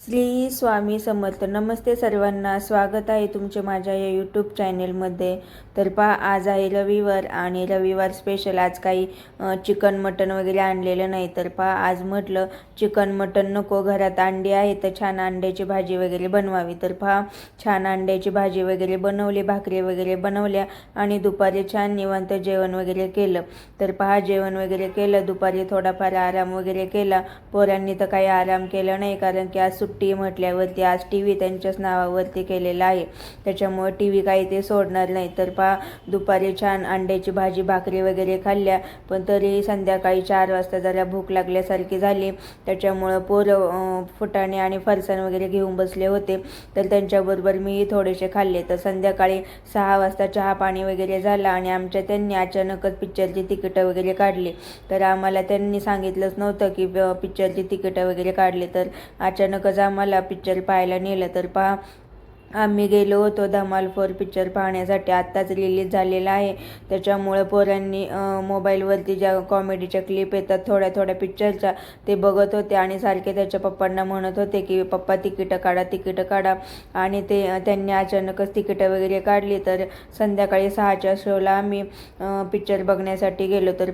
श्री स्वामी समर्थ. नमस्ते सर्वांना, स्वागत आहे तुमचे माझ्या या यूट्यूब चॅनेलमध्ये. तर पहा, आज आहे रविवार आणि रविवार स्पेशल आज काही चिकन मटन वगैरे आणलेलं नाही. तर पहा, आज म्हटलं चिकन मटन नको, घरात अंडी आहे तर छान अंड्याची भाजी वगैरे बनवावी. तर पहा, छान अंड्याची भाजी वगैरे बनवली, भाकरी वगैरे बनवल्या आणि दुपारी छान निवांत जेवण वगैरे केलं. तर पहा, जेवण वगैरे केलं, दुपारी थोडाफार आराम वगैरे केला. पोरांनी तर काही आराम केला नाही, कारण की आज सुट्टी म्हटल्यावरती आज टी व्ही त्यांच्याच नावावरती केलेला आहे, त्याच्यामुळे टी व्ही काही ते सोडणार नाही. तर पहा, दुपारी छान अंड्याची भाजी भाकरी वगैरे खाल्ल्या, पण तरी संध्याकाळी 4 वाजता जरा भूक लागल्यासारखी झाली. त्याच्यामुळं पोरं फुटाणे आणि फरसाण वगैरे घेऊन बसले होते, तर त्यांच्याबरोबर मी थोडेसे खाल्ले. तर संध्याकाळी 6 वाजता चहा पाणी वगैरे झाला आणि आमच्या त्यांनी अचानकच पिक्चरची तिकीटं वगैरे काढली. तर आम्हाला त्यांनी सांगितलंच नव्हतं की पिक्चरची तिकीटं वगैरे काढली, तर अचानकच आम्हाला पिक्चर पाहायला नेलं. तर पहा, आम्ही गेलो होतो धमाल 4 पिक्चर पाहण्यासाठी. आत्ताच रिलीज झालेला आहे, त्याच्यामुळे पोरांनी मोबाईलवरती ज्या कॉमेडीच्या क्लिप येतात थोड्या थोड्या पिक्चरच्या, ते बघत होते आणि सारखे त्याच्या पप्पांना म्हणत होते की पप्पा तिकीटं काढा तिकीटं काढा. आणि त्यांनी अचानकच तिकीटं वगैरे काढली. तर संध्याकाळी 6च्या शोला आम्ही पिक्चर बघण्यासाठी गेलो. तर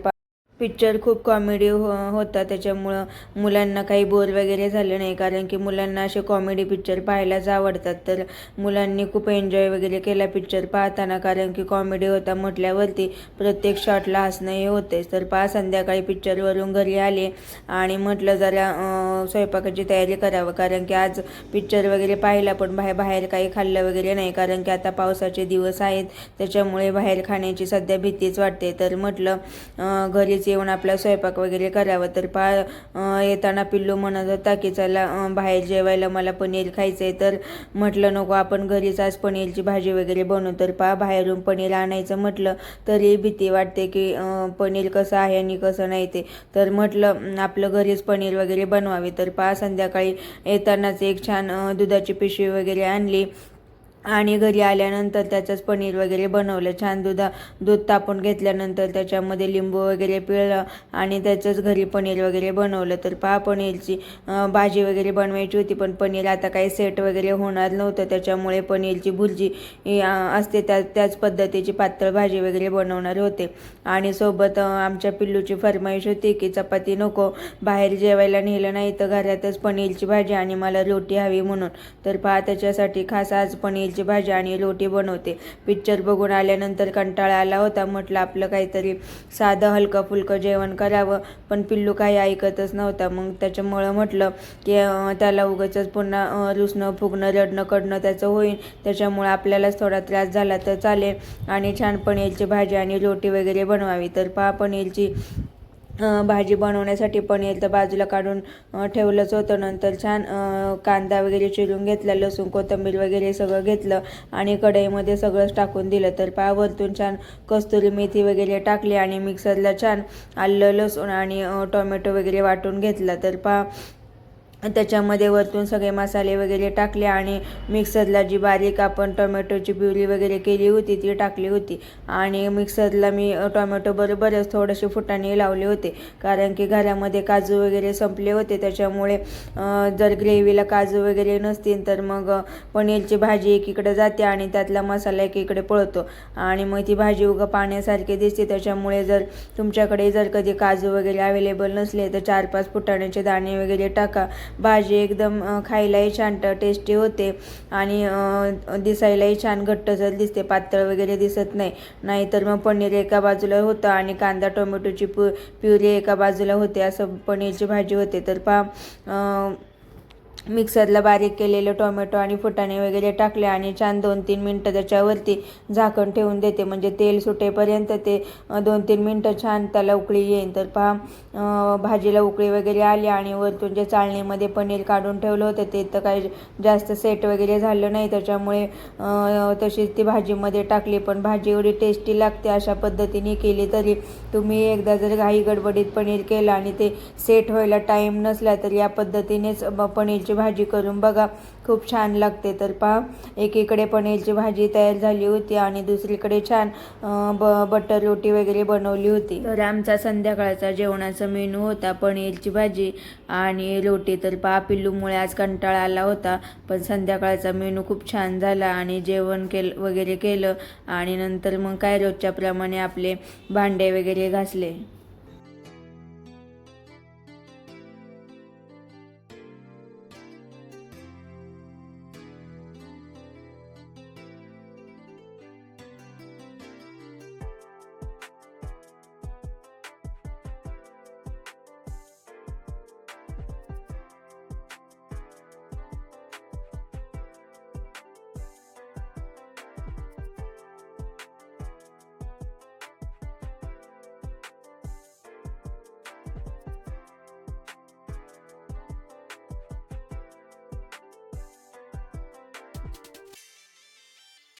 पिक्चर खूप कॉमेडी होता, त्याच्यामुळं मुलांना काही बोर वगैरे झालं नाही, कारण की मुलांना असे कॉमेडी पिक्चर पाहायलाच आवडतात. तर मुलांनी खूप एन्जॉय वगैरे केला पिक्चर पाहताना, कारण की कॉमेडी होता म्हटल्यावरती प्रत्येक शॉटला हसणं हे होतेच. तर पहा, संध्याकाळी पिक्चरवरून घरी आले आणि म्हटलं जरा स्वयंपाकाची तयारी करावं, कारण की आज पिक्चर वगैरे पाहिला पण बाहेर काही खाल्लं वगैरे नाही, कारण की आता पावसाचे दिवस आहेत, त्याच्यामुळे बाहेर खाण्याची सध्या भीतीच वाटते. तर म्हटलं घरीच येऊन आपला स्वयंपाक वगैरे करावं. तर पहा, येताना पिल्लू म्हणत होता की चला बाहेर जेवायला, मला पनीर खायचं आहे. तर म्हटलं नको, आपण घरीच आज पनीरची भाजी वगैरे बनवू. तर पहा, बाहेरून पनीर आणायचं म्हटलं तरी भीती वाटते की पनीर कसं आहे आणि कसं नाही ते. तर म्हटलं आपलं घरीच पनीर वगैरे बनवावी. तर पहा, संध्याकाळी येतानाच एक छान दुधाची पिशवी वगैरे आणली आणि घरी आल्यानंतर त्याचंच पनीर वगैरे बनवलं. छान दूध तापून घेतल्यानंतर त्याच्यामध्ये लिंबू वगैरे पिळलं आणि त्याचंच घरी पनीर वगैरे बनवलं. तर पहा, पनीरची भाजी वगैरे बनवायची होती, पण पनीर आता काही सेट वगैरे होणार नव्हतं, त्याच्यामुळे पनीरची भुर्जी असते त्याच पद्धतीची पातळ भाजी वगैरे बनवणार होते. आणि सोबत आमच्या पिल्लूची फरमाईश होती की चपाती नको, बाहेर जेवायला नेलं नाही तर घरातच पनीरची भाजी आणि मला रोटी हवी म्हणून. तर पहा, त्याच्यासाठी खास आज पनीरची भाजी आणि रोटी बनवते. पिक्चर बघून आल्यानंतर कंटाळा आला होता, म्हटलं आपलं काहीतरी साधं हलकं फुलकं जेवण करावं, पण पिल्लू काही ऐकतच नव्हता. मग त्याच्यामुळं म्हटलं की त्याला उगाचच पुन्हा रुसणं फुगणं रडणं कडणं त्याचं होईल, त्याच्यामुळं आपल्यालाच थोडा त्रास झाला तर चालेल आणि छान पनीरची भाजी आणि रोटी वगैरे बनवावी. तर पहा, पनीरची भाजी बनवण्यासाठी पनीर तर बाजूला काढून ठेवलंच होतं. नंतर छान कांदा वगैरे चिरून घेतला, लसूण कोथिंबीर वगैरे सगळं घेतलं आणि कढईमध्ये सगळंच टाकून दिलं. तर पहा, वरतून छान कस्तुरी मेथी वगैरे टाकली आणि मिक्सरला छान आलं लसूण आणि टोमॅटो वगैरे वाटून घेतला. तर पहा, त्याच्यामध्ये वरतून सगळे मसाले वगैरे टाकले आणि मिक्सरला जी बारीक आपण टोमॅटोची प्युरी वगैरे केली होती ती टाकली होती. आणि मिक्सरला मी टोमॅटो बरोबरच थोडेसे फुटाणे लावले होते, कारण की घरामध्ये काजू वगैरे संपले होते, त्याच्यामुळे जर ग्रेव्हीला काजू वगैरे नसतील तर मग पनीरची भाजी एकीकडे जाते आणि त्यातला मसाला एकीकडे पळतो आणि मग ती भाजी उगा पाण्यासारखी दिसते. त्याच्यामुळे जर तुमच्याकडे जर कधी काजू वगैरे अवेलेबल नसले तर 4-5 फुटाण्याचे दाणे वगैरे टाका. भाजी एकदम खायलाही छान टेस्टी होते आणि दिसायलाही छान घट्टसर दिसते, पातळ वगैरे दिसत नाही. नाहीतर मग पनीर एका बाजूला होतं आणि कांदा टोमॅटोची प्युरी एका बाजूला होते, असं पनीरची भाजी होते. तर पहा, मिक्सरला बारीक केलेले टोमॅटो आणि फुटाणे वगैरे टाकले आणि छान 2-3 मिनटं त्याच्यावरती झाकण ठेवून देते, म्हणजे तेल सुटेपर्यंत ते 2-3 मिनटं छान त्याला उकळी येईल. तर पहा, भाजीला उकळी वगैरे आली आणि वरतून जे चाळणीमध्ये पनीर काढून ठेवलं होतं ते तर काही जास्त सेट वगैरे झालं नाही, त्याच्यामुळे तशीच ती भाजीमध्ये टाकली. पण भाजी एवढी टेस्टी लागते अशा पद्धतीने केली. तरी तुम्ही एकदा जर घाई गडबडीत पनीर केलं आणि ते सेट व्हायला टाईम नसला तर या पद्धतीनेच पनीरची भाजी करून बघा, खूप छान लागते. तर पहा, एकीकडे पनीरची भाजी तयार झाली होती आणि दुसरीकडे छान बटर रोटी वगैरे बनवली होती. तर आमचा संध्याकाळचा जेवणाचा मेनू होता पनीरची भाजी आणि रोटी. तर पहा, पिल्लूमुळे आज कंटाळा आला होता, पण संध्याकाळचा मेनू खूप छान झाला आणि जेवण वगैरे केलं आणि नंतर मग काय रोजच्याप्रमाणे आपले भांडे वगैरे घासले.